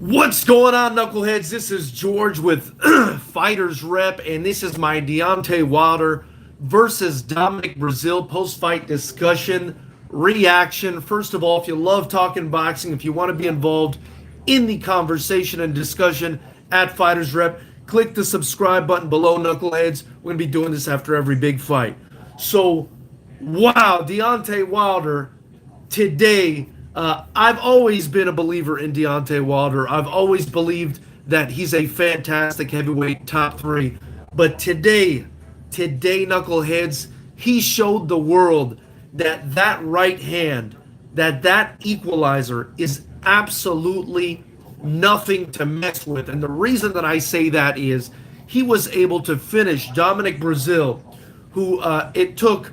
What's going on, knuckleheads? This is George with Fighters Rep, and this is my Deontay Wilder versus Dominic Breazeale post-fight discussion reaction. First of all, if you love talking boxing, if you want to be involved in the conversation and discussion at Fighters Rep, click the subscribe button below, knuckleheads. We're going to be doing this after every big fight. So, wow, Deontay Wilder today. I've always been a believer in Deontay Wilder. I've always believed that he's a fantastic heavyweight top three. But today, knuckleheads, he showed the world that that right hand, that equalizer is absolutely nothing to mess with. And the reason that I say that is he was able to finish Dominic Breazeale, who it took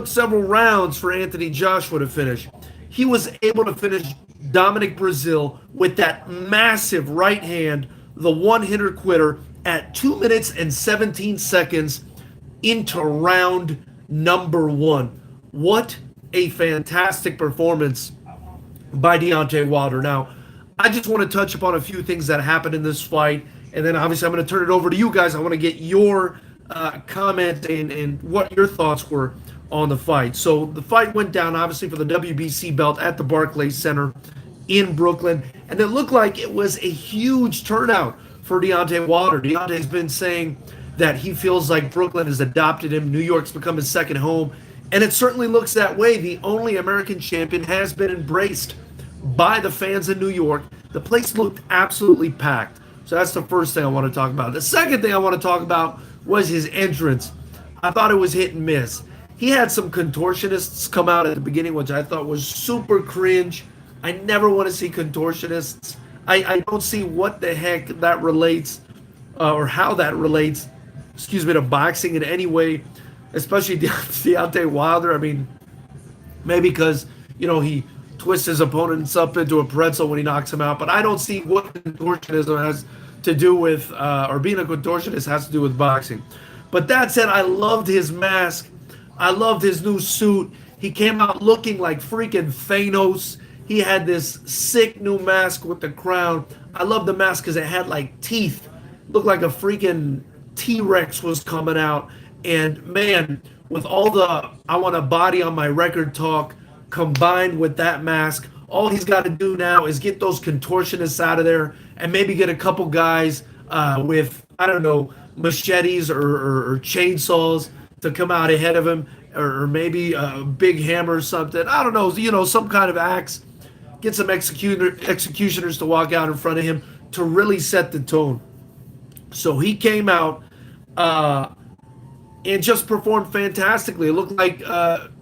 several rounds for Anthony Joshua to finish. He was able to finish Dominic Breazeale with that massive right hand, the one-hitter quitter, at 2 minutes and 17 seconds into round number one. What a fantastic performance by Deontay Wilder. Now, I just want to touch upon a few things that happened in this fight, and then obviously I'm going to turn it over to you guys. I want to get your comment and what your thoughts were on the fight. So the fight went down obviously for the WBC belt at the Barclays Center in Brooklyn, and it looked like it was a huge turnout for Deontay Wilder. Deontay's been saying that he feels like Brooklyn has adopted him. New York's become his second home, and it certainly looks that way. The only American champion has been embraced by the fans in New York. The place looked absolutely packed. So that's the first thing I want to talk about. The second thing I want to talk about was his entrance. I thought it was hit and miss. He had some contortionists come out at the beginning, which I thought was super cringe. I never want to see contortionists. I don't see what the heck that relates or how that relates, to boxing in any way, especially Deontay Wilder. I mean, maybe because, he twists his opponents up into a pretzel when he knocks him out, but I don't see what contortionism has to do with, or being a contortionist has to do with boxing. But that said, I loved his mask. I loved his new suit. He came out looking like freaking Thanos. He had this sick new mask with the crown. I love the mask because it had like teeth. Looked like a freaking T-Rex was coming out. And man, with all the I want a body on my record talk combined with that mask, all he's got to do now is get those contortionists out of there and maybe get a couple guys with, I don't know, machetes or chainsaws to come out ahead of him, or maybe a big hammer or something. I don't know, some kind of axe. Get some executioners to walk out in front of him to really set the tone. So he came out and just performed fantastically. It looked like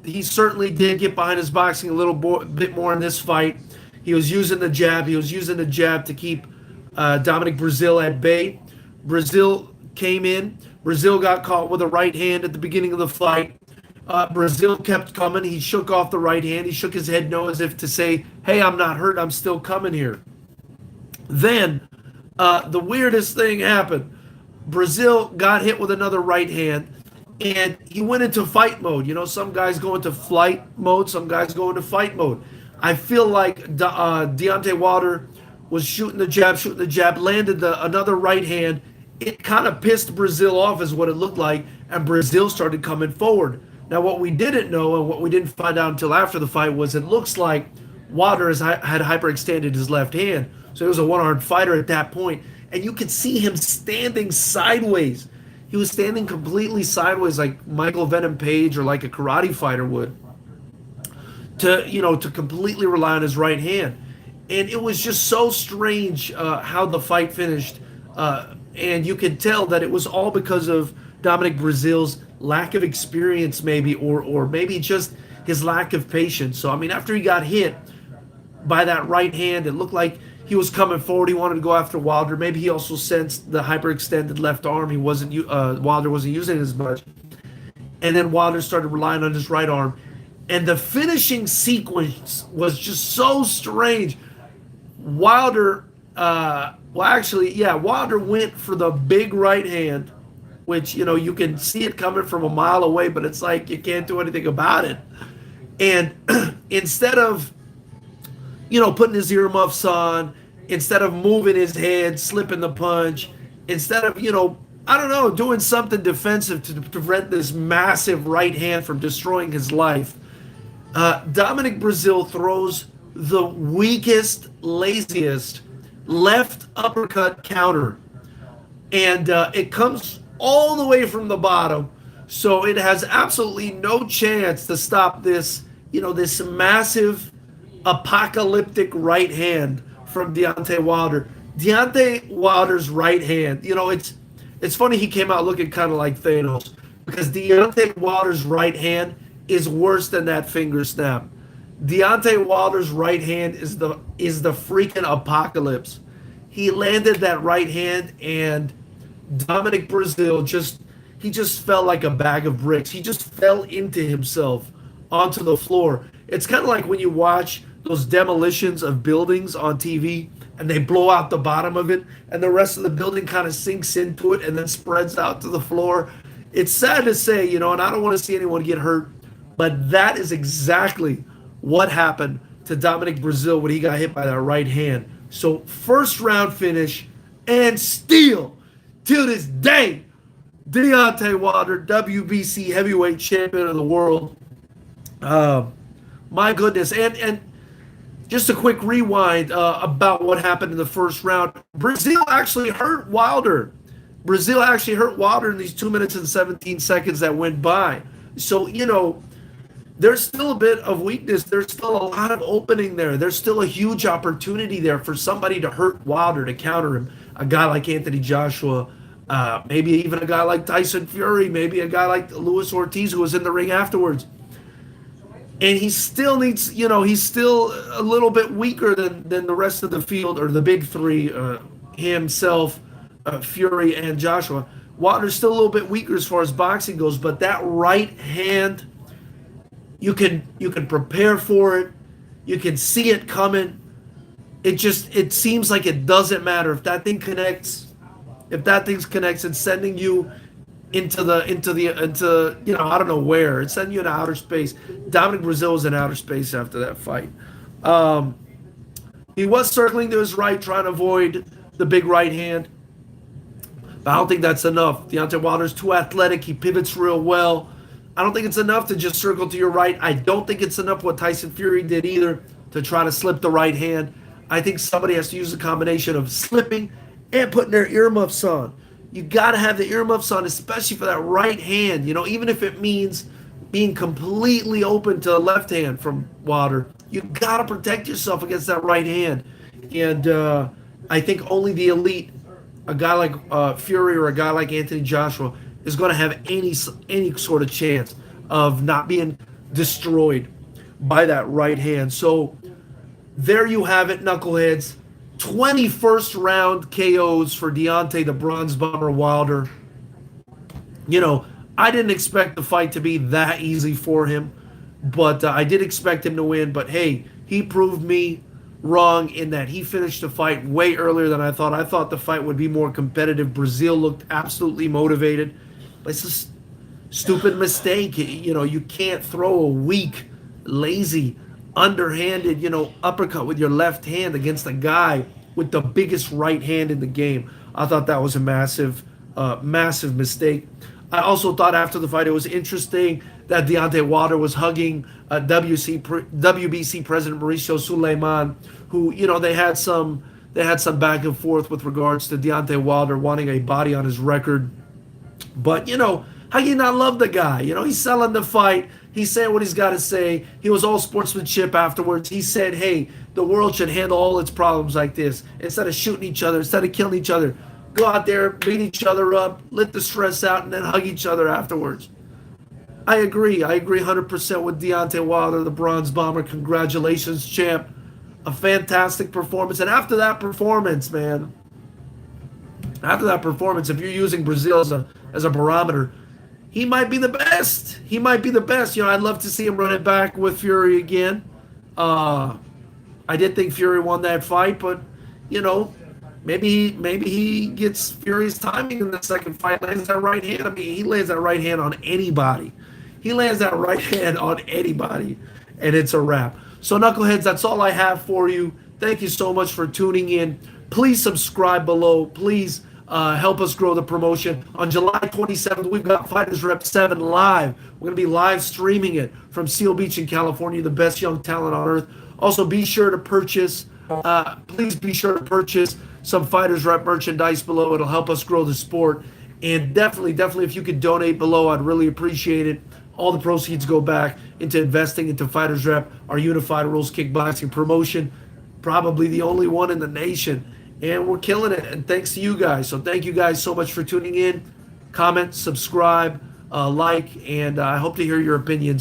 he certainly did get behind his boxing a little bit more in this fight. He was using the jab. He was using the jab to keep Dominic Breazeale at bay. Breazeale came in. Breazeale got caught with a right hand at the beginning of the fight. Breazeale kept coming. He shook off the right hand. He shook his head no as if to say, hey, I'm not hurt. I'm still coming here. Then the weirdest thing happened. Breazeale got hit with another right hand, and he went into fight mode. Some guys go into flight mode. Some guys go into fight mode. I feel like Deontay Wilder was shooting the jab, landed another right hand. It kind of pissed Breazeale off is what it looked like, and Breazeale started coming forward. Now, what we didn't know and what we didn't find out until after the fight was it looks like Wilder had hyperextended his left hand. So he was a one-armed fighter at that point, and you could see him standing sideways. He was standing completely sideways like Michael Venom Page or like a karate fighter would to completely rely on his right hand. And it was just so strange how the fight finished. And you could tell that it was all because of Dominic Breazeale's lack of experience, maybe, or maybe just his lack of patience. So, I mean, after he got hit by that right hand, it looked like he was coming forward. He wanted to go after Wilder. Maybe he also sensed the hyperextended left arm. Wilder wasn't using it as much. And then Wilder started relying on his right arm. And the finishing sequence was just so strange. Wilder went for the big right hand, which, you can see it coming from a mile away, but it's like you can't do anything about it. And instead of, putting his earmuffs on instead of moving his head, slipping the punch, instead of, I don't know, doing something defensive to prevent this massive right hand from destroying his life, Dominic Breazeale throws the weakest, laziest left uppercut counter. And it comes all the way from the bottom. So it has absolutely no chance to stop this, this massive apocalyptic right hand from Deontay Wilder. Deontay Wilder's right hand, it's funny he came out looking kind of like Thanos, because Deontay Wilder's right hand is worse than that finger snap. Deontay Wilder's right hand is the freaking apocalypse. He landed that right hand, and Dominic Breazeale just felt like a bag of bricks. He just fell into himself onto the floor. It's kind of like when you watch those demolitions of buildings on TV and they blow out the bottom of it and the rest of the building kind of sinks into it and then spreads out to the floor. It's sad to say, and I don't want to see anyone get hurt, but that is exactly what happened to Dominic Breazeale when he got hit by that right hand. So first round finish, and still to this day, Deontay Wilder, WBC Heavyweight Champion of the world. My goodness. And just a quick rewind about what happened in the first round. Breazeale actually hurt Wilder. Breazeale actually hurt Wilder in these 2 minutes and 17 seconds that went by. So, there's still a bit of weakness. There's still a lot of opening there. There's still a huge opportunity there for somebody to hurt Wilder, to counter him. A guy like Anthony Joshua, maybe even a guy like Tyson Fury, maybe a guy like Luis Ortiz, who was in the ring afterwards. And he still needs, he's still a little bit weaker than the rest of the field, or the big three, himself, Fury, and Joshua. Wilder's still a little bit weaker as far as boxing goes, but that right hand, you can prepare for it. You can see it coming. It seems like it doesn't matter if that thing connects. If that thing connects, it's sending you into I don't know where. It's sending you into outer space. Dominic Breazeale was in outer space after that fight. He was circling to his right, trying to avoid the big right hand. But I don't think that's enough. Deontay Wilder's too athletic. He pivots real well. I don't think it's enough to just circle to your right. I don't think it's enough what Tyson Fury did either, to try to slip the right hand. I think somebody has to use a combination of slipping and putting their earmuffs on. You got to have the earmuffs on, especially for that right hand. Even if it means being completely open to the left hand from Wilder, you got to protect yourself against that right hand. And I think only the elite, a guy like Fury or a guy like Anthony Joshua, is going to have any sort of chance of not being destroyed by that right hand. So there you have it, knuckleheads. 21st round KOs for Deontay the Bronze Bomber Wilder. I didn't expect the fight to be that easy for him, but I did expect him to win. But hey, he proved me wrong in that he finished the fight way earlier than I thought. I thought the fight would be more competitive. Breazeale looked absolutely motivated. But it's a stupid mistake. You can't throw a weak, lazy, underhanded, uppercut with your left hand against a guy with the biggest right hand in the game. I thought that was a massive mistake. I also thought after the fight it was interesting that Deontay Wilder was hugging WBC President Mauricio Suleiman, who, they had some back and forth with regards to Deontay Wilder wanting a body on his record. But, how you not love the guy? He's selling the fight. He's saying what he's got to say. He was all sportsmanship afterwards. He said, hey, the world should handle all its problems like this. Instead of shooting each other, instead of killing each other, go out there, beat each other up, let the stress out, and then hug each other afterwards. I agree 100% with Deontay Wilder, the Bronze Bomber. Congratulations, champ. A fantastic performance. And after that performance, man, if you're using Breazeale as a barometer, he might be the best. I'd love to see him run it back with Fury again. I did think Fury won that fight, but, maybe he gets Fury's timing in the second fight, lands that right hand. I mean, he lands that right hand on anybody. And it's a wrap. So, knuckleheads, that's all I have for you. Thank you so much for tuning in. Please subscribe below. Please help us grow the promotion. On July 27th, we've got Fighters Rep 7 live. We're going to be live streaming it from Seal Beach in California, the best young talent on earth. Also, be sure to purchase, please be sure to purchase some Fighters Rep merchandise below. It'll help us grow the sport. And definitely, if you could donate below, I'd really appreciate it. All the proceeds go back into investing into Fighters Rep, our unified rules kickboxing promotion, probably the only one in the nation. And we're killing it. And thanks to you guys. So thank you guys so much for tuning in. Comment, subscribe, like, and I hope to hear your opinions